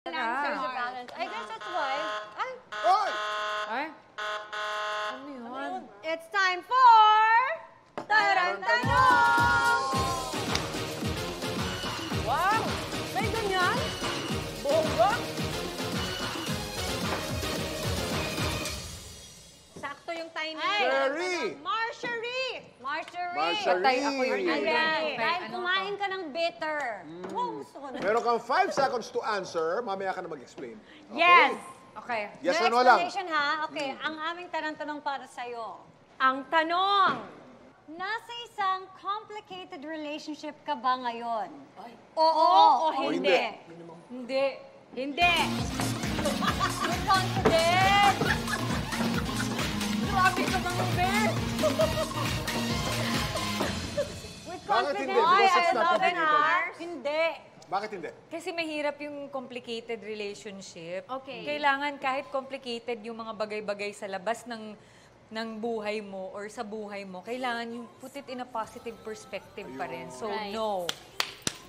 There's a balance. I guess that's why. Ay! Hoy! Ay? Ano yun? It's time for... Tarantanong! Wow! May ganyan? Bongga? Sakto yung timing. Sherry! Marjorie! Marjorie! Patay ako yung Ayan. Okay, Dahil ano kumain ka ng bitter. Wow, gusto ko na. Meron kang 5 seconds to answer. Mamaya ka na mag-explain. Okay? Yes! Okay. Yes No or no lang? explanation ha? Okay, ang aming tarantanong para sa'yo. Ang tanong, nasa isang complicated relationship ka ba ngayon? Oo o hindi? Hindi. Hindi. You're confident. Grabe ka bang bear? With Bakit confidence. hindi? Because it's I not love it, complicated. Mars. Hindi. Bakit hindi? Kasi mahirap yung complicated relationship. Okay. Kailangan kahit complicated yung mga bagay-bagay sa labas ng buhay mo or sa buhay mo, kailangan yung put it in a positive perspective pa rin. So, Right. no.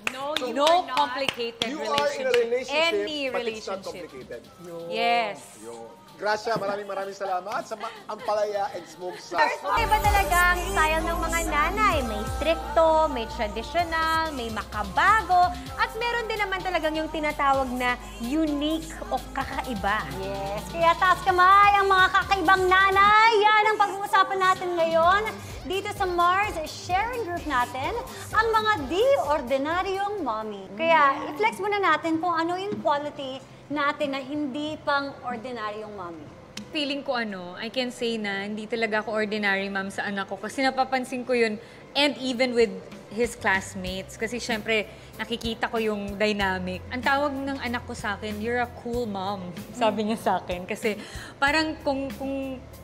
No, you No are not. complicated You are in a relationship, Any but it's not relationship. complicated. Yes. Yun. Gracia, maraming salamat sa Ampalaya and Smoke Sauce. Iba talaga ang style ng mga nanay. May stricto, may traditional, may makabago, at meron din naman talagang yung tinatawag na unique o kakaiba. Yes, kaya taas kamay ang mga kakaibang nanay. Yan ang pag-uusapan natin ngayon dito sa Mars Sharing Group natin, ang mga di-ordinaryong mommy. Kaya i-flex muna natin kung ano yung quality natin na hindi pang ordinaryong mommy. Feeling ko I can say na hindi talaga ako ordinary mom sa anak ko kasi napapansin ko yun and even with his classmates kasi syempre nakikita ko yung dynamic. Ang tawag ng anak ko sa akin, you're a cool mom, sabi niya sa akin. Kasi parang kung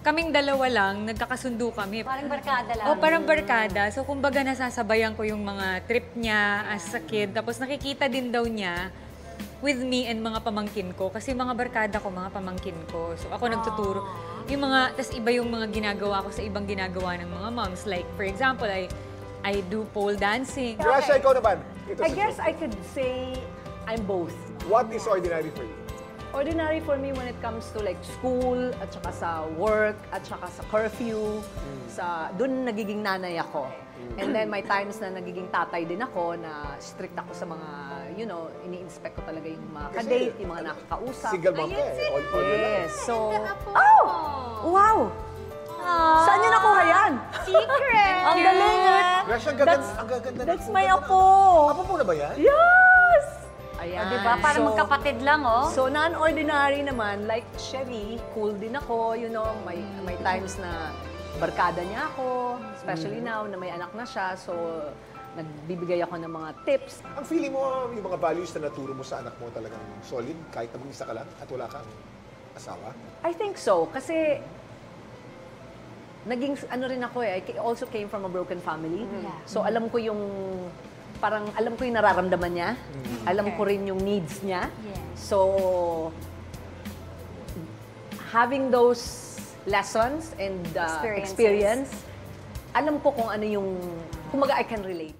kaming dalawa lang, nagkakasundo kami. Parang barkada lang. Oh, parang barkada. So, kumbaga nasasabayan ko yung mga trip niya as a kid. Tapos nakikita din daw niya with me and mga pamangkin ko. Kasi mga barkada ko, mga pamangkin ko. So, ako nagtuturo. Yung mga, tas iba yung mga ginagawa ko sa ibang ginagawa ng mga moms. Like, for example, I do pole dancing. Gracia, ikaw naman. Ito I si guess Joe. I could say I'm both. What is ordinary for you? Ordinary for me when it comes to like school, at saka sa work, at saka sa curfew, doon nagiging nanay ako. And then may times na nagiging tatay din ako, na strict ako sa mga, ini-inspect ko talaga yung mga Kasi, kadate, yung mga nakakausap. Single mom ka eh. All for your life. Yes, so... Oh! Wow! Saan niyo nakuha yan? Secret! Ang galing ah! Gracia, ang gaganda. That's my apo! Apo mo na ba yan? Yes! Ayan. Diba? Parang magkapatid lang, oh. So, non-ordinary naman, like Chevy, cool din ako, may times na barkada niya ako, especially now na may anak na siya, so nagbibigay ako ng mga tips. Ang feeling mo, yung mga values na naturo mo sa anak mo talagang solid, kahit na mag-isa ka lang at wala kang asawa? I think so, kasi naging rin ako I also came from a broken family. So alam ko yung nararamdaman niya. Alam ko rin yung needs niya. So having those lessons and experience, alam ko kung ano yung, kumaga I can relate.